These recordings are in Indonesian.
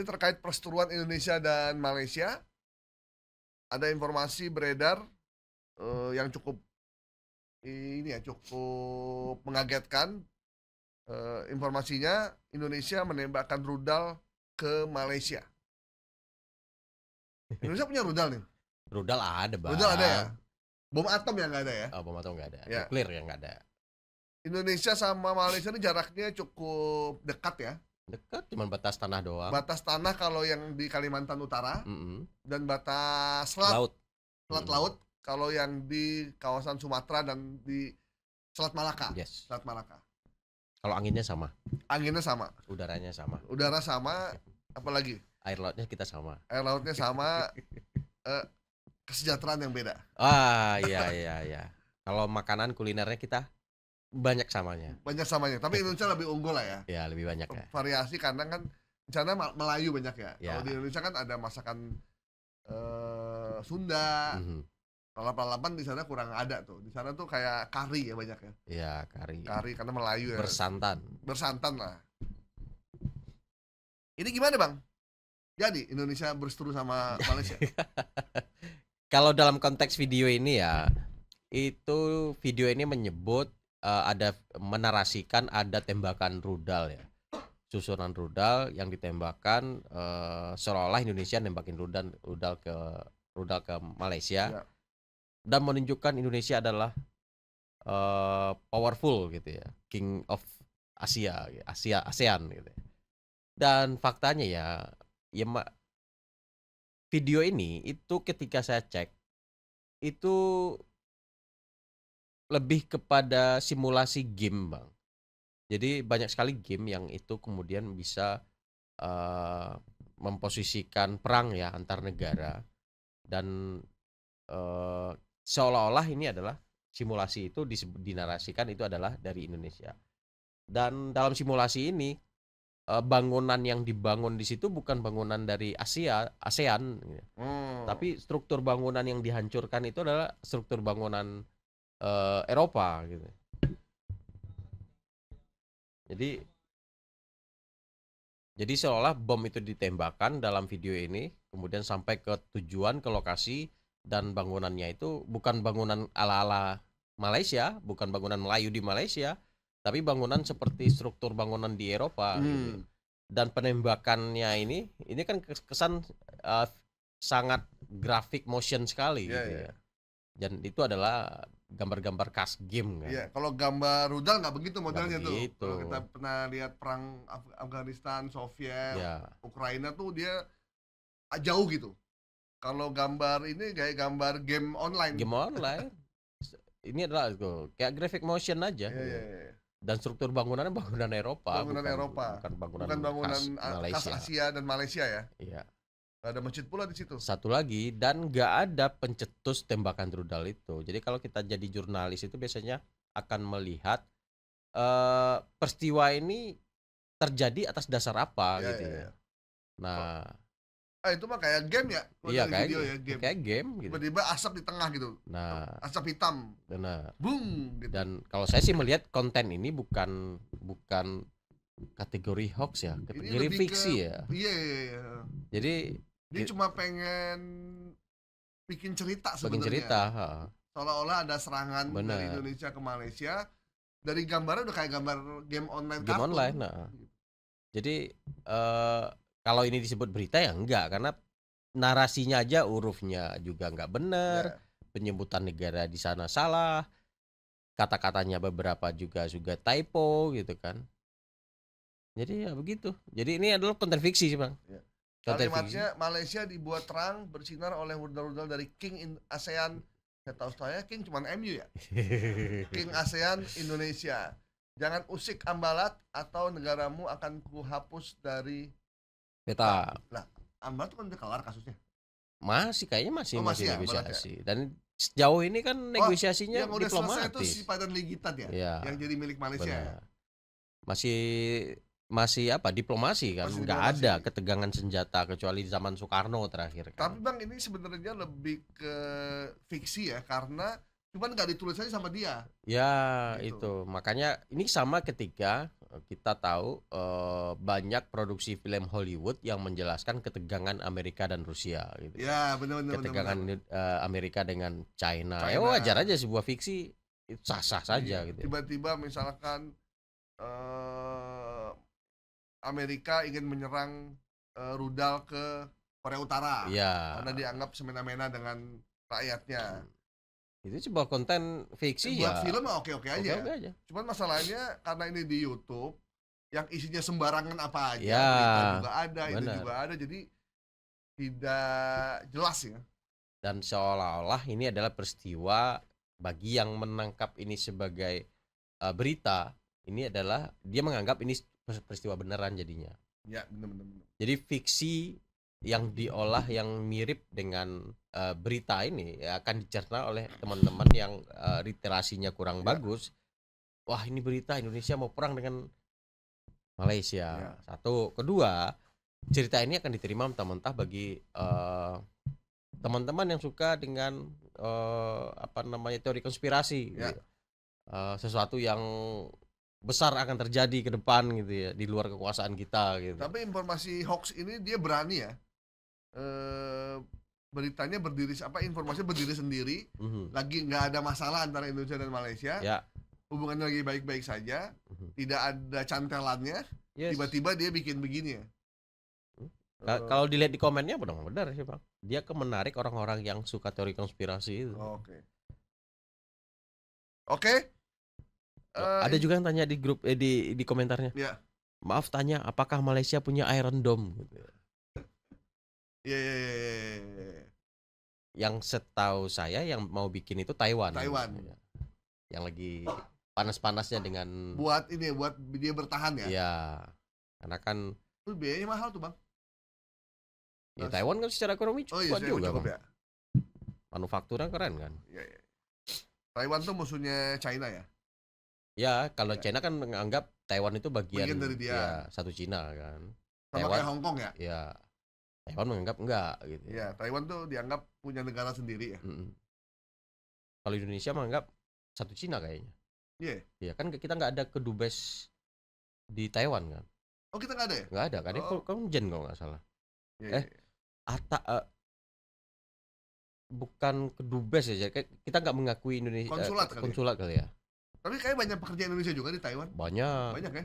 Ini terkait perseteruan Indonesia dan Malaysia, ada informasi beredar, yang cukup cukup mengagetkan, informasinya Indonesia menembakkan rudal ke Malaysia. Indonesia punya rudal nih? Rudal ada, Bang. Rudal ada ya? Bom atom yang nggak ada ya? Bom atom nggak ada, Ya. nuklir yang nggak ada. Indonesia sama Malaysia ini jaraknya cukup dekat ya? Dekat, cuman batas tanah doang. Batas tanah kalau yang di Kalimantan Utara, dan batas Laut. selat laut kalau yang di kawasan Sumatera dan di Selat Malaka. Yes. Selat Malaka. Kalau anginnya sama, Anginnya sama, udaranya sama, udara sama, apalagi air lautnya kita sama. air lautnya sama, kesejahteraan yang beda. Iya. Kalau makanan kulinernya kita banyak samanya. Banyak samanya, tapi Indonesia lebih unggul lah ya. Ya, lebih banyak ya. Variasi karena kan di sana Melayu banyak ya. Ya. Kalau di Indonesia kan ada masakan Sunda. Lalapan di sana kurang ada tuh. Di sana tuh kayak kari ya banyak ya. Iya, kari. Kari karena Melayu ya. Bersantan lah. Ini gimana, Bang? Jadi Indonesia berseteru sama Malaysia. Kalau dalam konteks video ini ya, itu video ini menyebut ada menarasikan ada tembakan rudal ya. Susunan rudal yang ditembakkan seolah-olah Indonesia nembakin rudal ke Malaysia. Ya. Dan menunjukkan Indonesia adalah powerful gitu ya, King of ASEAN gitu. Dan faktanya ya video ini itu ketika saya cek itu lebih kepada simulasi game, Bang. Jadi banyak sekali game yang itu kemudian bisa memposisikan perang ya antar negara dan seolah-olah ini adalah simulasi itu dinarasikan itu adalah dari Indonesia. Dan dalam simulasi ini bangunan yang dibangun di situ bukan bangunan dari ASEAN, tapi struktur bangunan yang dihancurkan itu adalah struktur bangunan Eropa gitu. Jadi seolah bom itu ditembakkan dalam video ini, kemudian sampai ke tujuan, ke lokasi, dan bangunannya itu bukan bangunan ala-ala Malaysia, bukan bangunan Melayu di Malaysia, tapi bangunan seperti struktur bangunan di Eropa. Gitu. Dan penembakannya ini kan kesan sangat grafik motion sekali gitu ya. Dan itu adalah gambar-gambar khas game kan. Iya, kalau gambar rudal nggak begitu modelnya tuh. Begitu. Kalau kita pernah lihat perang Afghanistan, Soviet, Ukraina tuh dia jauh gitu. Kalau gambar ini kayak gambar game online. Game online. Ini adalah kayak graphic motion aja. Iya. Dan struktur bangunannya bangunan Eropa. Bukan bangunan khas Asia dan Malaysia ya. Iya. Gak ada masjid pula di situ. Satu lagi, dan nggak ada pencetus tembakan rudal itu. Jadi kalau kita jadi jurnalis itu biasanya akan melihat peristiwa ini terjadi atas dasar apa gitu ya. Nah, itu mah kayak game ya? Iya, kayak game gitu. Tiba-tiba asap di tengah gitu. Nah, asap hitam. Benar. Boom gitu. Dan kalau saya sih melihat konten ini bukan kategori hoax ya, kategori fiksi ya. Iya. Jadi dia cuma pengen bikin cerita sebenarnya. Bikin cerita, seolah-olah ada serangan dari Indonesia ke Malaysia. Dari gambarnya udah kayak gambar game online. Game online, Jadi kalau ini disebut berita ya enggak, karena narasinya aja hurufnya juga enggak benar, penyebutan negara di sana salah, kata-katanya beberapa juga typo gitu kan. Jadi ya begitu. Jadi ini adalah konten fiksi sih, Bang. Ya. Kalimatnya Malaysia dibuat terang bersinar oleh rudal-rudal dari King ASEAN. Saya tahu King cuma MU ya. King ASEAN Indonesia. Jangan usik ambalat atau negaramu akan kuhapus dari peta. Nah, ambalat itu kan udah kelar kasusnya. Kayaknya masih negosiasi. Dan sejauh ini kan negosiasinya yang diplomatis. Yang udah selesai itu si Padan Ligitan ya, yang jadi milik Malaysia ya. Masih diplomasi kan, nggak ada ketegangan senjata kecuali zaman Soekarno terakhir kan. Tapi Bang, ini sebenarnya lebih ke fiksi ya, karena cuman nggak ditulis aja sama dia. Ya gitu. Itu makanya ini sama ketika kita tahu banyak produksi film Hollywood yang menjelaskan ketegangan Amerika dan Rusia gitu. Ya, benar-benar. Ketegangan Amerika dengan China. Ya China. wajar aja sebuah fiksi sah-sah saja gitu. Tiba-tiba misalkan Amerika ingin menyerang rudal ke Korea Utara Iya. karena dianggap semena-mena dengan rakyatnya. Itu sebuah konten fiksi Buat ya. film mah oke-oke aja. Oke aja. Cuman masalahnya karena ini di YouTube yang isinya sembarangan apa aja, Ya, berita juga ada, itu benar. juga ada, jadi tidak jelas ya. Dan seolah-olah ini adalah peristiwa bagi yang menangkap ini sebagai berita, ini adalah dia menganggap ini peristiwa beneran jadinya. Ya, benar-benar. Jadi fiksi yang diolah yang mirip dengan berita ini ya akan dicerna oleh teman-teman yang literasinya kurang Ya. bagus. Wah, ini berita Indonesia mau perang dengan Malaysia. Ya. Satu, kedua, cerita ini akan diterima mentah-mentah bagi teman-teman yang suka dengan teori konspirasi. Ya. Gitu. Sesuatu yang besar akan terjadi ke depan gitu ya, di luar kekuasaan kita gitu. Tapi informasi hoax ini dia berani ya. Beritanya informasinya berdiri sendiri, lagi nggak ada masalah antara Indonesia dan Malaysia, Ya. hubungannya lagi baik-baik saja, tidak ada cantelannya, Yes. tiba-tiba dia bikin begini ya. Kalau dilihat di komennya benar sih Bang. Dia menarik orang-orang yang suka teori konspirasi itu. Oke. Ada juga yang tanya di grup di komentarnya. Ya. Maaf tanya, apakah Malaysia punya Iron Dome? Gitu. Iya. Yang setahu saya yang mau bikin itu Taiwan. Taiwan. Ya. Yang lagi panas-panasnya dengan Buat dia bertahan ya. Iya. Karena kan Itu biayanya mahal tuh, Bang. ya, Taiwan kan secara ekonomi cukup juga, cukup Bang. ya. Manufakturnya keren kan. Iya. Taiwan tuh musuhnya China ya. Ya, kalau Ya. China kan menganggap Taiwan itu bagian dari dia. ya, satu Cina kan. Sama kayak Hong Kong ya. Ya, Taiwan menganggap enggak gitu. Iya, Taiwan tuh dianggap punya negara sendiri ya. Kalau Indonesia menganggap satu Cina kayaknya. Iya. Iya kan kita nggak ada kedubes di Taiwan kan? Oh, kita nggak ada ya? Nggak ada kan? Ini Komjen kalau nggak salah. Iya. Bukan kedubes ya. Kita nggak mengakui Indonesia. Konsulat kali ya. Tapi kayak banyak pekerja Indonesia juga di Taiwan. Banyak ya.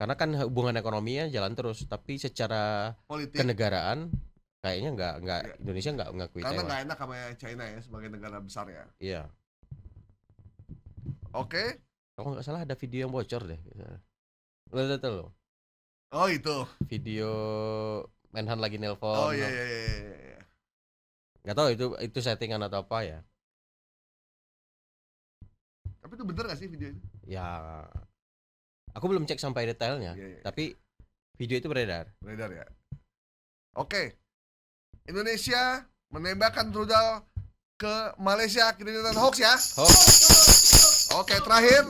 Karena kan hubungan ekonominya jalan terus, tapi secara Politik. kenegaraan kayaknya nggak Iya. Indonesia nggak mengakui Karena Taiwan. nggak enak sama China ya sebagai negara besar ya. Iya. Oke. Kalau nggak salah ada video yang bocor deh. Lihat loh. Oh, itu. Video Menhan lagi nelpon. Oh iya. Nggak tahu itu settingan atau apa ya. Tapi itu bener gak sih video itu? Ya, aku belum cek sampai detailnya. Iya. Tapi video itu beredar. Beredar ya. Oke. Indonesia menembakkan rudal ke Malaysia, kiriman hoax ya. Hoax. Oke, terakhir.